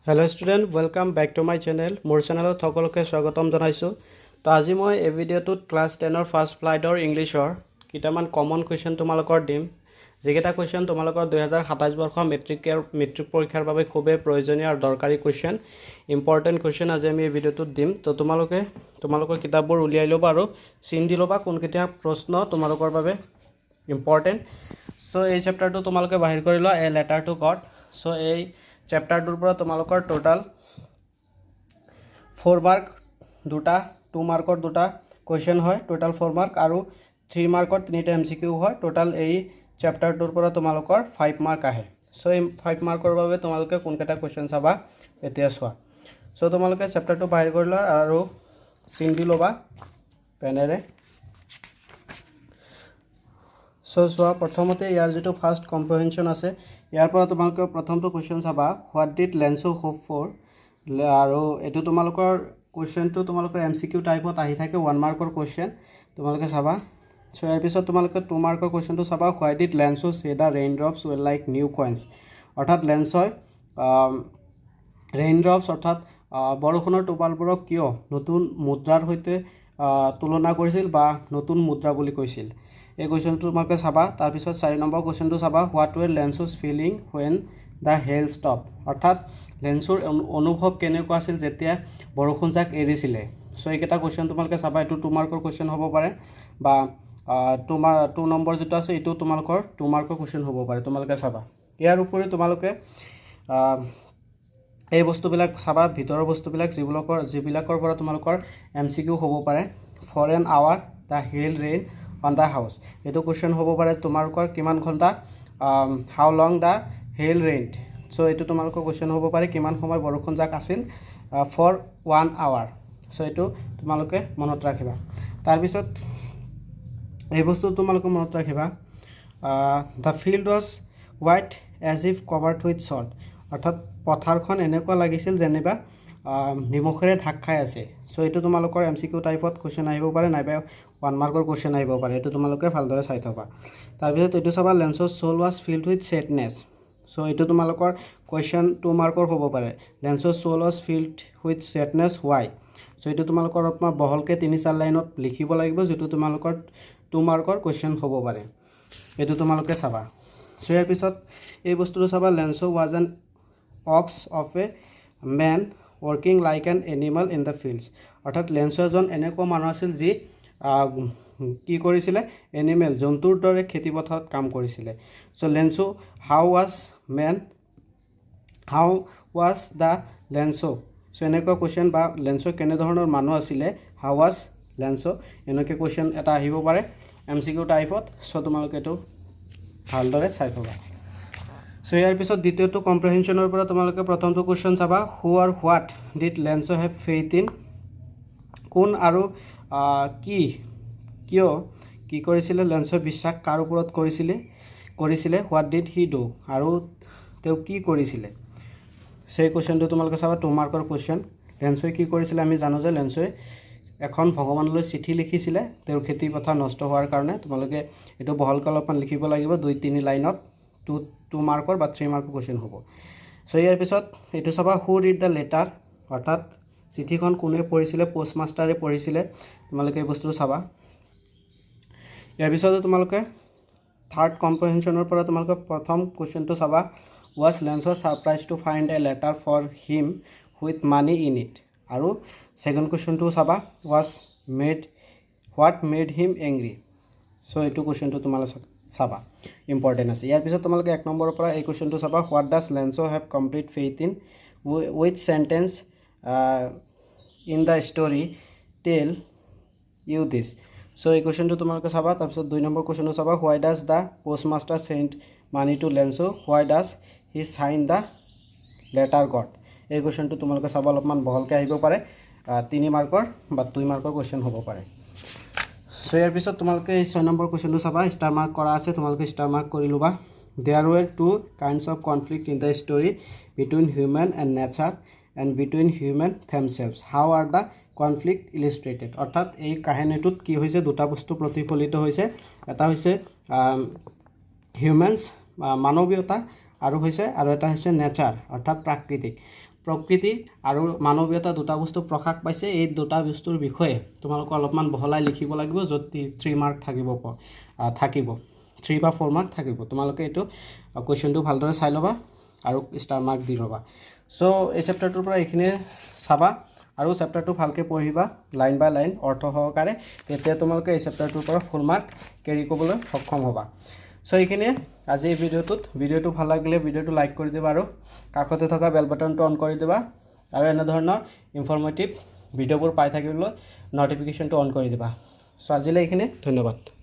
hello student welcome back to my channel more चैनलत সকলোকে স্বাগতম জনাইছো তো আজি মই এই ভিডিওটোত ক্লাস 10 ফার্স্ট ফ্লাইটৰ ইংলিশৰ কিটামান কমন কোৱেশ্চন তোমালোকৰ দিম যেকেটা কোৱেশ্চন তোমালোকৰ 2027 বৰ্ষৰ মেট্ৰিক পৰীক্ষাৰ বাবে খুবেই প্ৰয়োজনীয় আৰু দৰকাৰী কোৱেশ্চন ইম্পৰ্টেন্ট কোৱেশ্চন আজি আমি এই ভিডিওটোত দিম তো তোমালোকৰ কিতাপবোৰ উলিয়াই লবা আৰু চিন দি লবা কোনকেইটা প্ৰশ্ন তোমালোকৰ বাবে ইম্পৰ্টেন্ট সো এই চেপ্টাৰটো তোমালোকে বাহিৰ কৰি লোৱা a letter to god so এই চেপ্টাৰটোৰ পৰা তোমালোকৰ টোটাল 4 মাৰ্ক দুটা 2 মাৰ্কৰ দুটা কোৱেশ্চন হয় টোটাল 4 মাৰ্ক আৰু 3 মাৰ্কৰ তিনিটা এমসিকিউ হয় টোটাল এই চেপ্টাৰটোৰ পৰা তোমালোকৰ 5 মাৰ্ক আহে সো এই 5 মাৰ্কৰ বাবে তোমালোকে কোনকেটা কোৱেশ্চন চাবা এতিয়া চোৱা সো তোমালোকে চেপ্টাৰটো বাহিৰ কৰি লোৱা আৰু চিন দি লবা পেনেৰে সো চোৱা প্ৰথমতে ইয়াৰ যেটো ফাৰ্স্ট কম্প্ৰিহেনশন আছে ইয়াৰ পৰা তোমালোকে প্ৰথমটো কোৱেশ্চন চাবা what did Lencho hope for আৰু এটো তোমালোকৰ কোৱেশ্চনটো তোমালোকৰ এমসিকিউ টাইপত আহি থাকে 1 মাৰ্কৰ কোৱেশ্চন তোমালোকে চাবা সো ইয়াৰ পিছত তোমালোকে 2 মাৰ্কৰ কোৱেশ্চনটো চাবা হোৱাই did Lencho say the rain drops will like new coins অৰ্থাৎ লেন্সই ৰেইন ড্ৰপস অৰ্থাৎ বৰষুণৰ টোপালবোৰক কিয় নতুন মুদ্ৰাৰ সৈতে তুলনা কৰিছিল বা নতুন মুদ্ৰা বুলি কৈছিল এই কোৱেশ্চনটো তোমালোকে চাবা তাৰ পিছত 4 নম্বৰ কোৱেশ্চনটো চাবা what were Lencho's feeling when the hail stopped অৰ্থাৎ লেন্সৰ অনুভৱ কেনেকুৱা আছিল যেতিয়া বৰষুণ জাক এৰিছিলে সো এইকেটা কোৱেশ্চন তোমালোকে চাবা এটো 2 মাৰ্কৰ কোৱেশ্চন হ'ব পাৰে বা 2 নম্বৰ যেটো আছে এটো তোমালোকৰ 2 মাৰ্কৰ কোৱেশ্চন হ'ব পাৰে তোমালোকে চাবা ইয়াৰ উপৰি তোমালোকে এই বস্তুবিলাক চাবা ভিতৰৰ বস্তুবিলাক যিবিলাকৰ পৰা তোমালোকৰ এমসিকিউ হ'ব পাৰে for an hour the hail rain on the house এটো কোৱেশ্চন হ'ব পাৰে তোমালোকৰ কিমান ঘণ্টা how long the hail rained so এটো তোমালোকৰ কোৱেশ্চন হ'ব পাৰে কিমান সময় বৰষুণ জাক আছিল for 1 hour সো এটো তোমালোকে মনত ৰাখিবা তাৰ পিছত এই বস্তু তোমালোকে মনত ৰাখিবা the field was white as if covered with salt অৰ্থাৎ পথাৰখন এনেকুৱা লাগিছিল যেনেবা নিমখৰে ঢাক খাই আছে সো এটো তোমালোকৰ এমসিকিউ টাইপত কোৱেশ্চন আহিব পাৰে নাইবা 1 মাৰ্কৰ কোৱেশ্চন আহিব পাৰে এটো তোমালোকে ভালদৰে চাই থবা তাৰ পিছত এটো চাবা লেন্সৰ soul was filled with sadness so এটো তোমালোকৰ কোৱেশ্চন 2 মাৰ্কৰ হ'ব পাৰে লেন্সৰ soul was filled with sadness why so এটো তোমালোকৰ অপমা বহলকে 3-4 লাইনত লিখিব লাগিব যেটো তোমালোকৰ 2 মাৰ্কৰ কোৱেশ্চন হ'ব পাৰে এটো তোমালোকে চাবা সো ইয়াৰ পিছত এই বস্তুটো চাবা লেন্সো was an ox of a man working like an animal in the fields অৰ্থাৎ লেন্সো এজন এনেকুৱা মানুহ আছিল যি কি কৰিছিলে এনিমেল জন্তুৰ দৰে খেতিপথাৰত কাম কৰিছিলে so লেন্সো how was the লেন্সো so এনেকুৱা কোৱেশ্চন বা লেন্সো কেনে ধৰণৰ মানুহ আছিল how was লেন্সো এনেকৈ কোৱেশ্চন এটা আহিব পাৰে এমসিকিউ টাইপত সো তোমালোকে এটো ভালদৰে চাই থবা সো ইয়াৰ পিছত দ্বিতীয়টো কম্প্ৰিহেনশনৰ পৰা তোমালোকে প্ৰথমটো কোৱেশ্চন চাবা who or what did Lencho have faith in কোন আৰু কি কৰিছিলে লেন্সো বিশ্বাস কাৰ ওপৰত কৰিছিলে হোৱাট ডিড হি ডু আৰু তেও কি কৰিছিলে সেই কোৱেশ্চনটো তোমালোকে চাবা 2 মাৰ্কৰ কোৱেশ্চন লেন্সোই কি কৰিছিলে আমি জানো যে লেন্সোই এখন ভগৱানলৈ চিঠি লিখিছিলে তেওঁৰ খেতি পথাৰ নষ্ট হোৱাৰ কাৰণে তোমালোকে এটো বহলকৈ অলপমান লিখিব লাগিব 2-3 লাইনত 2 মাৰ্কৰ বা 3 মাৰ্কৰ কোৱেশ্চন হ'ব সো ইয়াৰ পিছত এটো চাবা হু ৰিড দা লেটাৰ অৰ্থাৎ চিঠিখন কোনে পঢ়িছিলে পোষ্ট মাষ্টাৰে পঢ়িছিলে তোমালোকে এই বস্তুটো চাবা ইয়াৰ পিছত তোমালোকে থাৰ্ড কম্প্ৰিহেনশনৰ পৰা তোমালোকে প্ৰথম কোৱেশ্চনটো চাবা was লেন্সো surprised to find a letter for him with money in it আৰু সেকেন্ড কোৱেশ্চনটো চাবা what made him angry so এটো কোৱেশ্চনটো তোমালোকে চাবা ইম্পৰ্টেন্ট আছে ইয়াৰ পিছত তোমালোকে 1 নম্বৰৰ পৰা এই কোৱেশ্চনটো চাবা what does লেন্সো have complete faith in which sentence in the story tell you this so এই কোৱেশ্চনটো তোমালোকে চাবা তাৰ পিছত 2 নম্বৰ কোৱেশ্চনটো চাবা why does the postmaster send money to লেন্সো why does he sign the letter got এই কোৱেশ্চনটো তোমালোকে চাবা অলপমান বহলকে আহিব পাৰে 3 মাৰ্কৰ বা 2 মাৰ্কৰ কোৱেশ্চন হ'ব পাৰে সো ইয়াৰ পিছত তোমালোকে এই 6 নম্বৰ কোৱেশ্চনটো চাবা ষ্টাৰ মাৰ্ক কৰা আছে তোমালোকে ষ্টাৰ মাৰ্ক কৰি লবা there were two kinds of conflict in the story between human and nature and between human themselves how are the conflict illustrated অৰ্থাৎ এই কাহিনীটোত কি হৈছে দুটা বস্তু প্ৰতিফলিত হৈছে এটা হৈছে হিউম্যানস মানৱীয়তা আৰু এটা হৈছে নেচাৰ অৰ্থাৎ প্ৰকৃতি আৰু মানৱীয়তা দুটা বস্তু প্ৰকাশ পাইছে এই দুটা বস্তুৰ বিষয়ে তোমালোকে অলপমান বহলাই লিখিব লাগিব য'ত 3 মাৰ্ক থাকিব 3 বা 4 মাৰ্ক থাকিব তোমালোকে এইটো কোৱেশ্চনটো ভালদৰে চাই ল'বা আৰু ষ্টাৰ মাৰ্ক দি ল'বা সো এই চেপ্টাৰটোৰ পৰা এইখিনি চাবা আৰু চেপ্টাৰটো ভালকৈ পঢ়িবা লাইন বাই লাইন অৰ্থ সহকাৰে তেতিয়া তোমালোকে এই চেপ্টাৰটোৰ পৰা ফুল মাৰ্ক কেৰি কৰিবলৈ সক্ষম হ'বা সো এইখিনিয়ে আজি এই ভিডিঅ'টো ভাল লাগিলে ভিডিঅ'টো লাইক কৰি দিবা আৰু কাষতে থকা বেল বাটনটো অন কৰি দিবা আৰু এনে ধৰণৰ ইনফৰমেটিভ ভিডিঅ'বোৰ পাই থাকিবলৈ নটিফিকেশ্যনটো অন কৰি দিবা সো আজিলৈ এইখিনি ধন্যবাদ